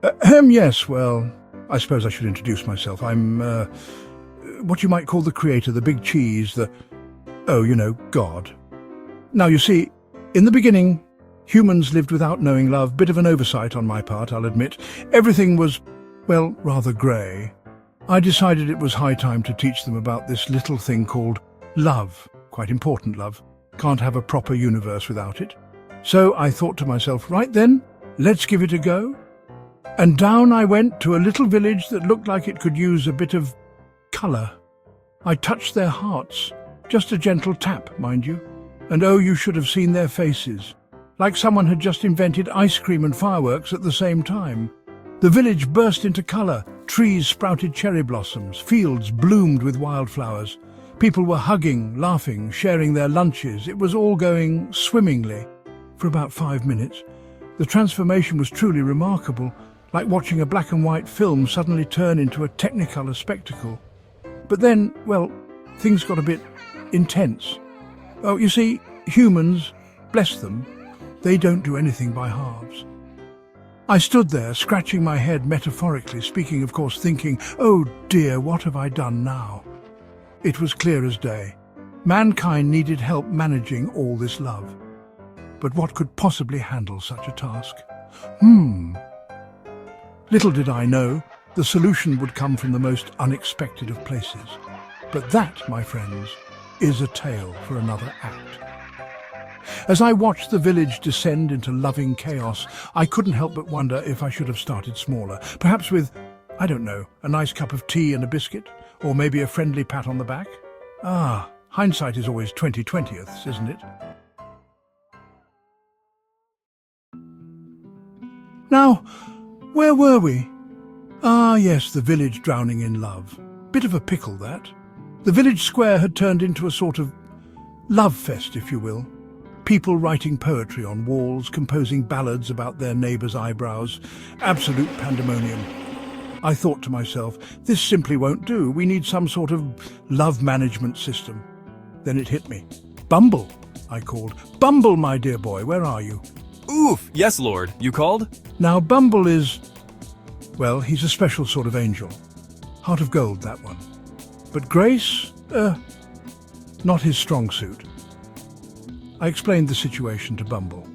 Yes, well, I suppose I should introduce myself. I'm, what you might call the creator, the big cheese, God. Now, you see, in the beginning, humans lived without knowing love. Bit of an oversight on my part, I'll admit. Everything was, well, rather grey. I decided it was high time to teach them about this little thing called love. Quite important love. Can't have a proper universe without it. So I thought to myself, right then, let's give it a go. And down I went to a little village that looked like it could use a bit of colour. I touched their hearts, just a gentle tap, mind you. And oh, you should have seen their faces. Like someone had just invented ice cream and fireworks at the same time. The village burst into colour. Trees sprouted cherry blossoms. Fields bloomed with wildflowers. People were hugging, laughing, sharing their lunches. It was all going swimmingly for about 5 minutes. The transformation was truly remarkable, like watching a black and white film suddenly turn into a technicolor spectacle. But then, well, things got a bit intense. Oh, you see, humans, bless them, they don't do anything by halves. I stood there, scratching my head metaphorically, speaking, of course, thinking, oh dear, what have I done now? It was clear as day. Mankind needed help managing all this love. But what could possibly handle such a task? Little did I know, the solution would come from the most unexpected of places. But that, my friends, is a tale for another act. As I watched the village descend into loving chaos, I couldn't help but wonder if I should have started smaller. Perhaps with, I don't know, a nice cup of tea and a biscuit, or maybe a friendly pat on the back. Hindsight is always 20/20ths, isn't it? Now, where were we? Yes, the village drowning in love. Bit of a pickle, that. The village square had turned into a sort of love fest, if you will. People writing poetry on walls, composing ballads about their neighbours' eyebrows. Absolute pandemonium. I thought to myself, this simply won't do. We need some sort of love management system. Then it hit me. Bumble, I called. Bumble, my dear boy, where are you? Oof! Yes, Lord. You called? Now, Bumble is, well, he's a special sort of angel. Heart of gold, that one. But grace, not his strong suit. I explained the situation to Bumble.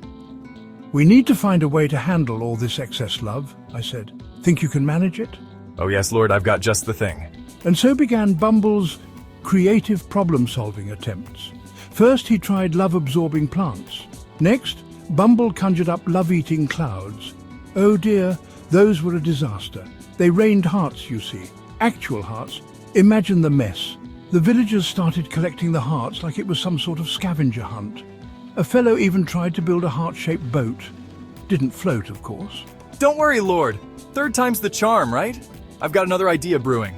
We need to find a way to handle all this excess love, I said. Think you can manage it? Oh yes, Lord, I've got just the thing. And so began Bumble's creative problem-solving attempts. First, he tried love-absorbing plants. Next, Bumble conjured up love-eating clouds. Oh dear, those were a disaster. They rained hearts, you see. Actual hearts. Imagine the mess. The villagers started collecting the hearts like it was some sort of scavenger hunt. A fellow even tried to build a heart-shaped boat. Didn't float, of course. Don't worry, Lord. Third time's the charm, right? I've got another idea brewing.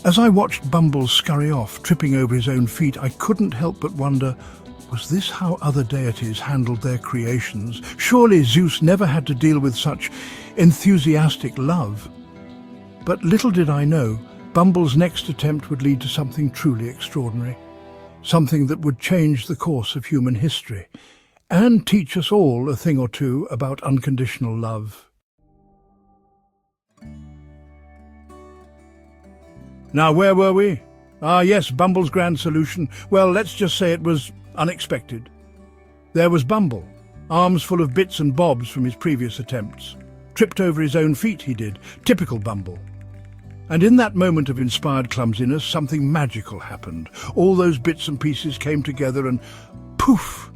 As I watched Bumble scurry off, tripping over his own feet, I couldn't help but wonder, was this how other deities handled their creations? Surely Zeus never had to deal with such enthusiastic love. But little did I know, Bumble's next attempt would lead to something truly extraordinary. Something that would change the course of human history and teach us all a thing or two about unconditional love. Now, where were we? Yes, Bumble's grand solution. Well, let's just say it was unexpected. There was Bumble, arms full of bits and bobs from his previous attempts. Tripped over his own feet, he did. Typical Bumble. And in that moment of inspired clumsiness, something magical happened. All those bits and pieces came together and poof!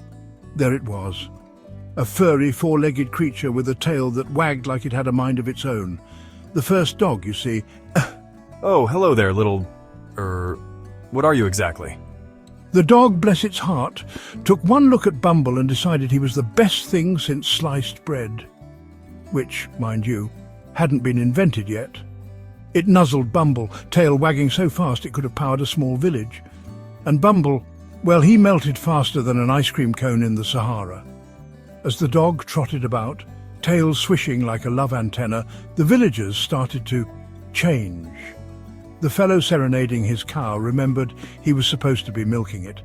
There it was. A furry, four-legged creature with a tail that wagged like it had a mind of its own. The first dog, you see. Oh, hello there, little... what are you exactly? The dog, bless its heart, took one look at Bumble and decided he was the best thing since sliced bread. Which, mind you, hadn't been invented yet. It nuzzled Bumble, tail wagging so fast it could have powered a small village. And Bumble, well, he melted faster than an ice cream cone in the Sahara. As the dog trotted about, tail swishing like a love antenna, the villagers started to change. The fellow serenading his cow remembered he was supposed to be milking it.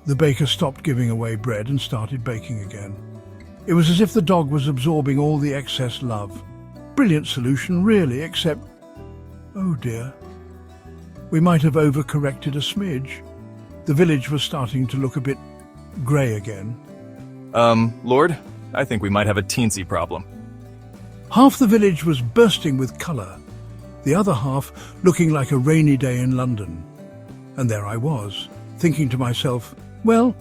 The baker stopped giving away bread and started baking again. It was as if the dog was absorbing all the excess love. Brilliant solution, really, except... oh dear. We might have overcorrected a smidge. The village was starting to look a bit grey again. Lord, I think we might have a teensy problem. Half the village was bursting with colour, the other half looking like a rainy day in London. And there I was, thinking to myself, well,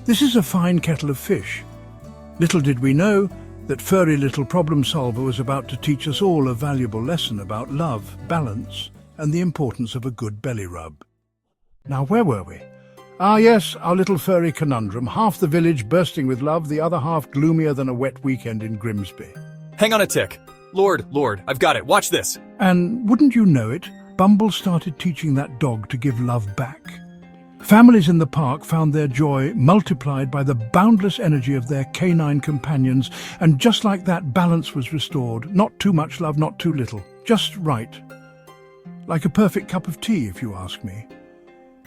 this is a fine kettle of fish. Little did we know that furry little problem solver was about to teach us all a valuable lesson about love, balance, and the importance of a good belly rub. Now, where were we? Ah, yes, our little furry conundrum. Half the village bursting with love, the other half gloomier than a wet weekend in Grimsby. Hang on a tick. Lord, I've got it. Watch this. And wouldn't you know it, Bumble started teaching that dog to give love back. Families in the park found their joy multiplied by the boundless energy of their canine companions, and just like that, balance was restored. Not too much love, not too little. Just right. Like a perfect cup of tea, if you ask me.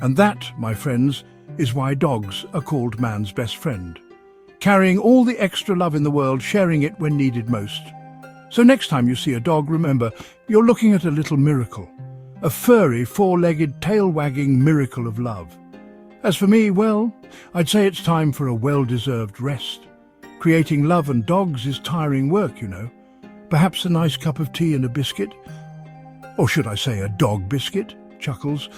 And that, my friends, is why dogs are called man's best friend. Carrying all the extra love in the world, sharing it when needed most. So next time you see a dog, remember, you're looking at a little miracle. A furry, four-legged, tail-wagging miracle of love. As for me, well, I'd say it's time for a well-deserved rest. Creating love and dogs is tiring work, you know. Perhaps a nice cup of tea and a biscuit. Or should I say a dog biscuit? Chuckles.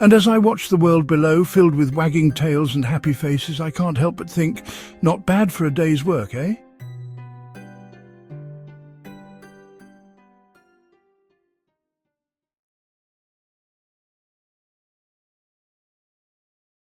And as I watch the world below, filled with wagging tails and happy faces, I can't help but think, not bad for a day's work, eh?